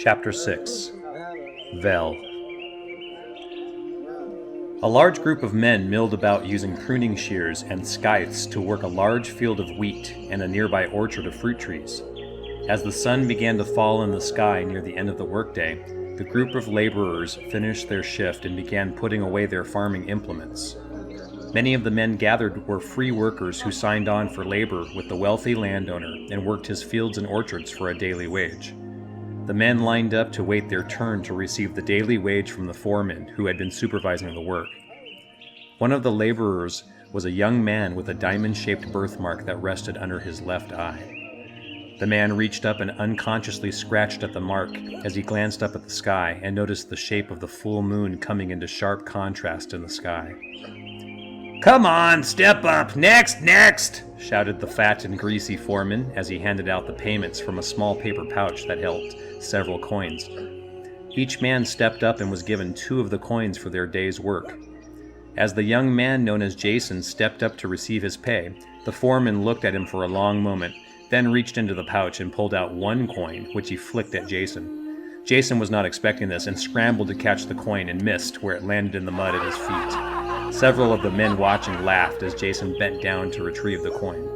Chapter 6. Vel. A large group of men milled about using pruning shears and scythes to work a large field of wheat and a nearby orchard of fruit trees. As the sun began to fall in the sky near the end of the workday, the group of laborers finished their shift and began putting away their farming implements. Many of the men gathered were free workers who signed on for labor with the wealthy landowner and worked his fields and orchards for a daily wage. The men lined up to wait their turn to receive the daily wage from the foreman who had been supervising the work. One of the laborers was a young man with a diamond-shaped birthmark that rested under his left eye. The man reached up and unconsciously scratched at the mark as he glanced up at the sky and noticed the shape of the full moon coming into sharp contrast in the sky. "Come on, step up! Next!" shouted the fat and greasy foreman as he handed out the payments from a small paper pouch that held several coins. Each man stepped up and was given 2 of the coins for their day's work. As the young man known as Jacen stepped up to receive his pay, the foreman looked at him for a long moment, then reached into the pouch and pulled out 1 coin, which he flicked at Jacen. Jacen was not expecting this and scrambled to catch the coin and missed, where it landed in the mud at his feet. Several of the men watching laughed as Jacen bent down to retrieve the coin.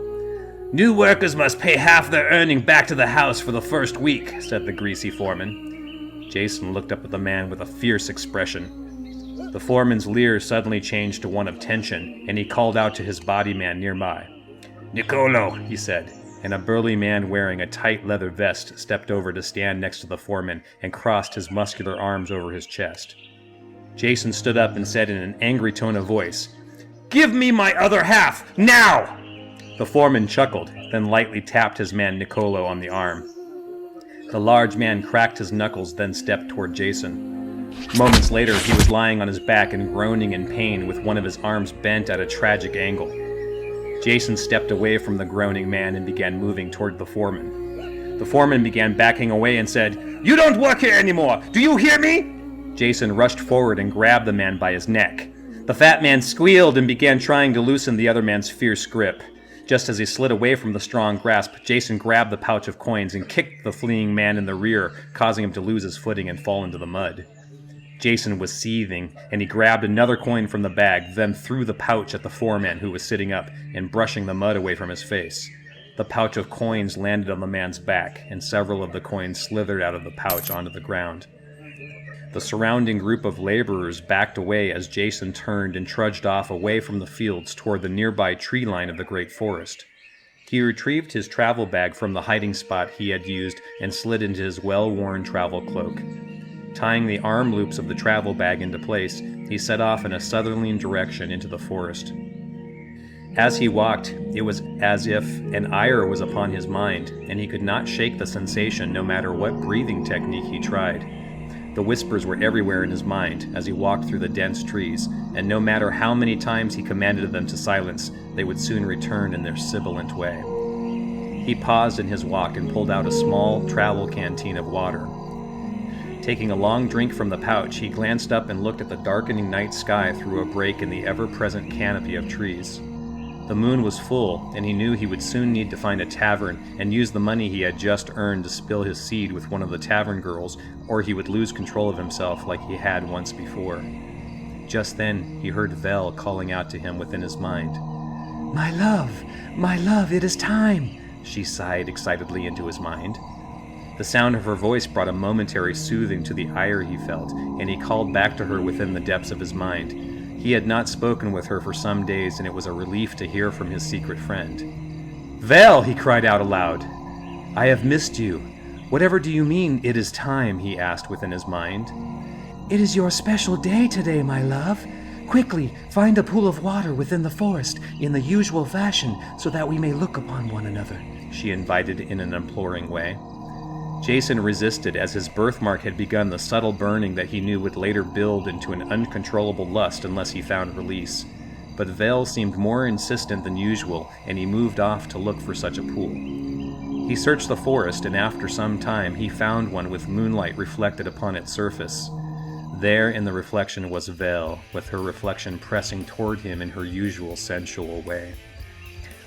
"New workers must pay half their earning back to the house for the first week," said the greasy foreman. Jacen looked up at the man with a fierce expression. The foreman's leer suddenly changed to one of tension, and he called out to his body man nearby. "Nicolo," he said, and a burly man wearing a tight leather vest stepped over to stand next to the foreman and crossed his muscular arms over his chest. Jacen stood up and said in an angry tone of voice, "Give me my other half, now!" The foreman chuckled, then lightly tapped his man Nicolo on the arm. The large man cracked his knuckles, then stepped toward Jacen. Moments later, he was lying on his back and groaning in pain with one of his arms bent at a tragic angle. Jacen stepped away from the groaning man and began moving toward the foreman. The foreman began backing away and said, "You don't work here anymore! Do you hear me?" Jacen rushed forward and grabbed the man by his neck. The fat man squealed and began trying to loosen the other man's fierce grip. Just as he slid away from the strong grasp, Jacen grabbed the pouch of coins and kicked the fleeing man in the rear, causing him to lose his footing and fall into the mud. Jacen was seething, and he grabbed another coin from the bag, then threw the pouch at the foreman who was sitting up and brushing the mud away from his face. The pouch of coins landed on the man's back, and several of the coins slithered out of the pouch onto the ground. The surrounding group of laborers backed away as Jacen turned and trudged off away from the fields toward the nearby tree line of the great forest. He retrieved his travel bag from the hiding spot he had used and slid into his well-worn travel cloak. Tying the arm loops of the travel bag into place, he set off in a southerly direction into the forest. As he walked, it was as if an ire was upon his mind, and he could not shake the sensation no matter what breathing technique he tried. The whispers were everywhere in his mind as he walked through the dense trees, and no matter how many times he commanded them to silence, they would soon return in their sibilant way. He paused in his walk and pulled out a small travel canteen of water. Taking a long drink from the pouch, he glanced up and looked at the darkening night sky through a break in the ever-present canopy of trees. The moon was full, and he knew he would soon need to find a tavern and use the money he had just earned to spill his seed with one of the tavern girls, or he would lose control of himself like he had once before. Just then, he heard Vel calling out to him within his mind. My love, it is time," she sighed excitedly into his mind. The sound of her voice brought a momentary soothing to the ire he felt, and he called back to her within the depths of his mind. He had not spoken with her for some days, and it was a relief to hear from his secret friend. "Vel!" he cried out aloud. "I have missed you. Whatever do you mean, it is time?" he asked within his mind. "It is your special day today, my love. Quickly, find a pool of water within the forest in the usual fashion so that we may look upon one another," she invited in an imploring way. Jacen resisted as his birthmark had begun the subtle burning that he knew would later build into an uncontrollable lust unless he found release. But Vel seemed more insistent than usual, and he moved off to look for such a pool. He searched the forest, and after some time he found one with moonlight reflected upon its surface. There in the reflection was Vel, with her reflection pressing toward him in her usual sensual way.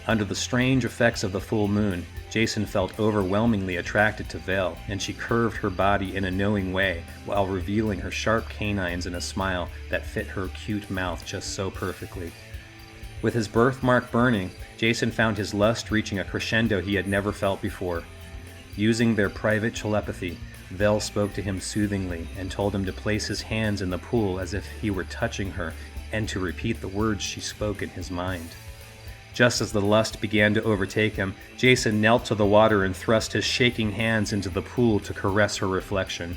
Under the strange effects of the full moon, Jacen felt overwhelmingly attracted to Vel, and she curved her body in a knowing way while revealing her sharp canines in a smile that fit her cute mouth just so perfectly. With his birthmark burning, Jacen found his lust reaching a crescendo he had never felt before. Using their private telepathy, Vel spoke to him soothingly and told him to place his hands in the pool as if he were touching her and to repeat the words she spoke in his mind. Just as the lust began to overtake him, Jacen knelt to the water and thrust his shaking hands into the pool to caress her reflection.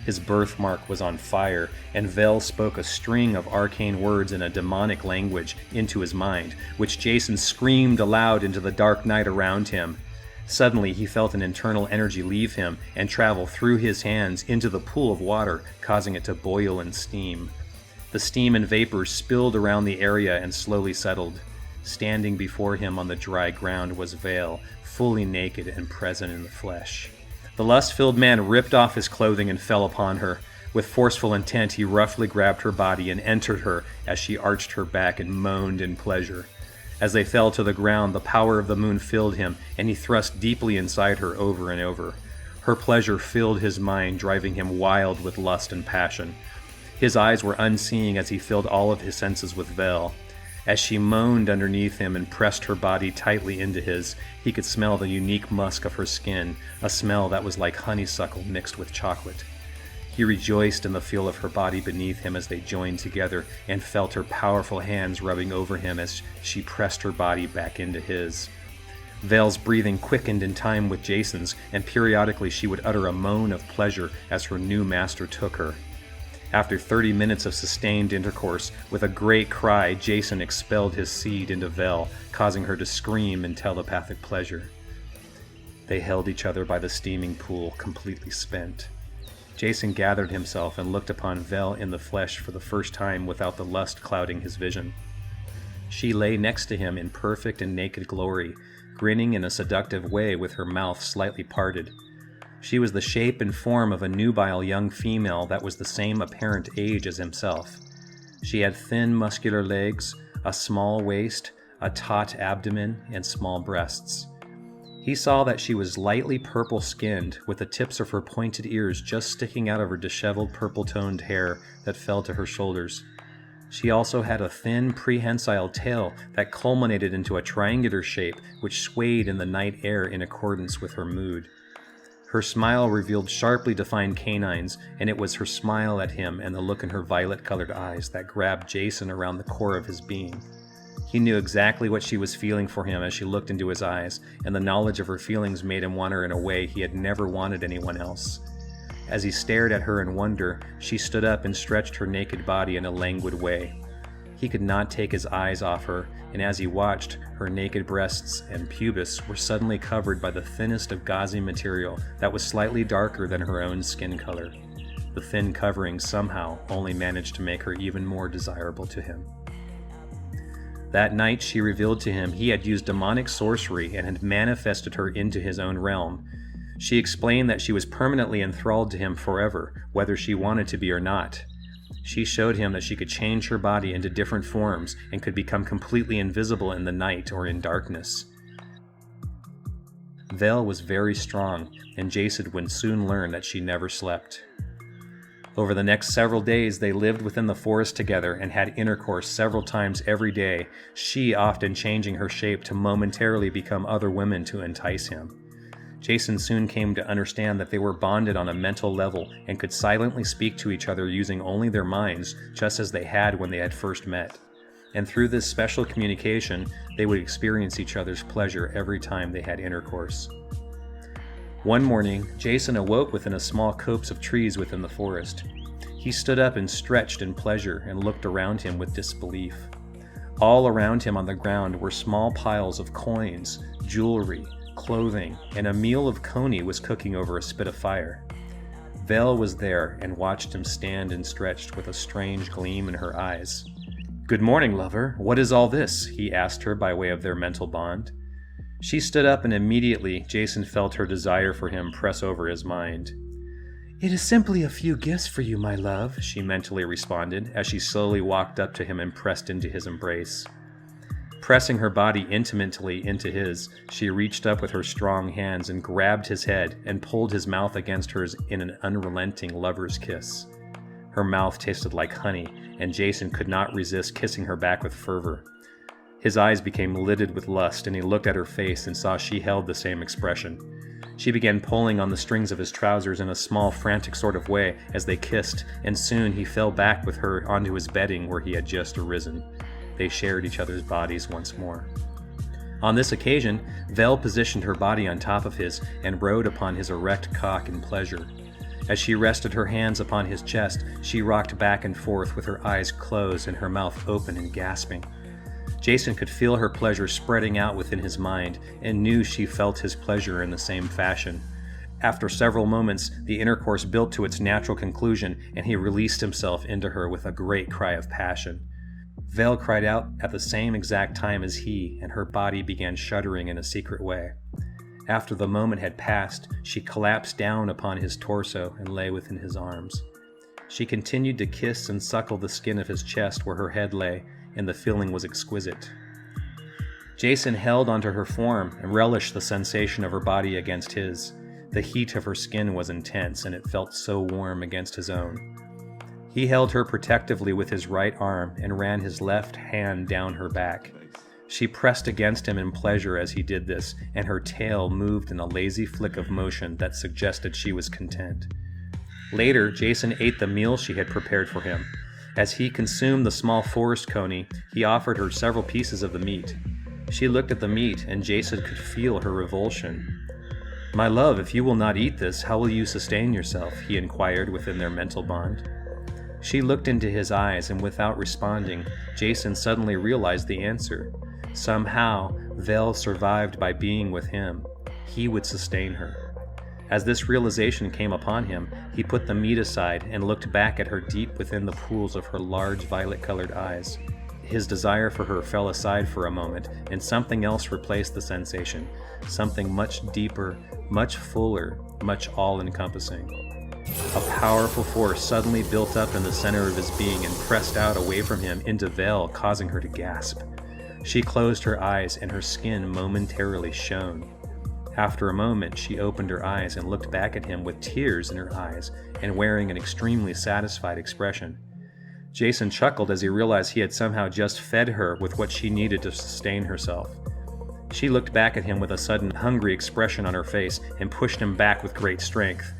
His birthmark was on fire, and Vel spoke a string of arcane words in a demonic language into his mind, which Jacen screamed aloud into the dark night around him. Suddenly he felt an internal energy leave him and travel through his hands into the pool of water, causing it to boil and steam. The steam and vapors spilled around the area and slowly settled. Standing before him on the dry ground was Vel, fully naked and present in the flesh. The lust-filled man ripped off his clothing and fell upon her. With forceful intent, he roughly grabbed her body and entered her as she arched her back and moaned in pleasure. As they fell to the ground, the power of the moon filled him, and he thrust deeply inside her over and over. Her pleasure filled his mind, driving him wild with lust and passion. His eyes were unseeing as he filled all of his senses with Vel. As she moaned underneath him and pressed her body tightly into his, he could smell the unique musk of her skin, a smell that was like honeysuckle mixed with chocolate. He rejoiced in the feel of her body beneath him as they joined together, and felt her powerful hands rubbing over him as she pressed her body back into his. Vel's breathing quickened in time with Jacen's, and periodically she would utter a moan of pleasure as her new master took her. After 30 minutes of sustained intercourse, with a great cry, Jacen expelled his seed into Vel, causing her to scream in telepathic pleasure. They held each other by the steaming pool, completely spent. Jacen gathered himself and looked upon Vel in the flesh for the first time without the lust clouding his vision. She lay next to him in perfect and naked glory, grinning in a seductive way with her mouth slightly parted. She was the shape and form of a nubile young female that was the same apparent age as himself. She had thin, muscular legs, a small waist, a taut abdomen, and small breasts. He saw that she was lightly purple-skinned, with the tips of her pointed ears just sticking out of her disheveled purple-toned hair that fell to her shoulders. She also had a thin, prehensile tail that culminated into a triangular shape which swayed in the night air in accordance with her mood. Her smile revealed sharply defined canines, and it was her smile at him and the look in her violet-colored eyes that grabbed Jacen around the core of his being. He knew exactly what she was feeling for him as she looked into his eyes, and the knowledge of her feelings made him want her in a way he had never wanted anyone else. As he stared at her in wonder, she stood up and stretched her naked body in a languid way. He could not take his eyes off her, and as he watched, her naked breasts and pubis were suddenly covered by the thinnest of gauzy material that was slightly darker than her own skin color. The thin covering somehow only managed to make her even more desirable to him. That night she revealed to him he had used demonic sorcery and had manifested her into his own realm. She explained that she was permanently enthralled to him forever, whether she wanted to be or not. She showed him that she could change her body into different forms and could become completely invisible in the night or in darkness. Vel was very strong, and Jacen would soon learn that she never slept. Over the next several days, they lived within the forest together and had intercourse several times every day, she often changing her shape to momentarily become other women to entice him. Jacen soon came to understand that they were bonded on a mental level and could silently speak to each other using only their minds, just as they had when they had first met. And through this special communication, they would experience each other's pleasure every time they had intercourse. One morning, Jacen awoke within a small copse of trees within the forest. He stood up and stretched in pleasure and looked around him with disbelief. All around him on the ground were small piles of coins, jewelry, clothing, and a meal of coney was cooking over a spit of fire. Vel was there and watched him stand and stretched with a strange gleam in her eyes. "Good morning, lover. What is all this?" he asked her by way of their mental bond. She stood up, and immediately Jacen felt her desire for him press over his mind. "It is simply a few gifts for you, my love," she mentally responded as she slowly walked up to him and pressed into his embrace. Pressing her body intimately into his, she reached up with her strong hands and grabbed his head and pulled his mouth against hers in an unrelenting lover's kiss. Her mouth tasted like honey, and Jacen could not resist kissing her back with fervor. His eyes became lidded with lust, and he looked at her face and saw she held the same expression. She began pulling on the strings of his trousers in a small, frantic sort of way as they kissed, and soon he fell back with her onto his bedding where he had just arisen. They shared each other's bodies once more. On this occasion, Vel positioned her body on top of his and rode upon his erect cock in pleasure. As she rested her hands upon his chest, she rocked back and forth with her eyes closed and her mouth open and gasping. Jacen could feel her pleasure spreading out within his mind and knew she felt his pleasure in the same fashion. After several moments, the intercourse built to its natural conclusion, and he released himself into her with a great cry of passion. Vel cried out at the same exact time as he, and her body began shuddering in a secret way. After the moment had passed, she collapsed down upon his torso and lay within his arms. She continued to kiss and suckle the skin of his chest where her head lay, and the feeling was exquisite. Jacen held onto her form and relished the sensation of her body against his. The heat of her skin was intense, and it felt so warm against his own. He held her protectively with his right arm and ran his left hand down her back. She pressed against him in pleasure as he did this, and her tail moved in a lazy flick of motion that suggested she was content. Later, Jacen ate the meal she had prepared for him. As he consumed the small forest coney, he offered her several pieces of the meat. She looked at the meat, and Jacen could feel her revulsion. "My love, if you will not eat this, how will you sustain yourself?" he inquired within their mental bond. She looked into his eyes, and without responding, Jacen suddenly realized the answer. Somehow, Vel survived by being with him. He would sustain her. As this realization came upon him, he put the meat aside and looked back at her deep within the pools of her large violet-colored eyes. His desire for her fell aside for a moment, and something else replaced the sensation, something much deeper, much fuller, much all-encompassing. A powerful force suddenly built up in the center of his being and pressed out away from him into Vel, causing her to gasp. She closed her eyes, and her skin momentarily shone. After a moment, she opened her eyes and looked back at him with tears in her eyes and wearing an extremely satisfied expression. Jacen chuckled as he realized he had somehow just fed her with what she needed to sustain herself. She looked back at him with a sudden hungry expression on her face and pushed him back with great strength.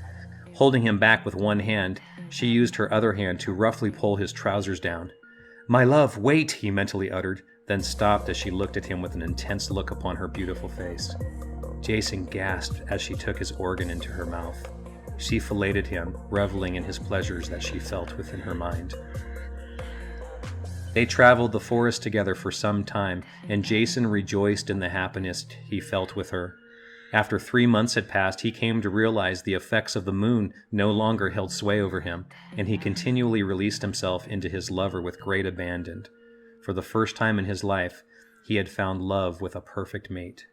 Holding him back with one hand, she used her other hand to roughly pull his trousers down. "My love, wait," he mentally uttered, then stopped as she looked at him with an intense look upon her beautiful face. Jacen gasped as she took his organ into her mouth. She filleted him, reveling in his pleasures that she felt within her mind. They traveled the forest together for some time, and Jacen rejoiced in the happiness he felt with her. After 3 months had passed, he came to realize the effects of the moon no longer held sway over him, and he continually released himself into his lover with great abandon. For the first time in his life, he had found love with a perfect mate.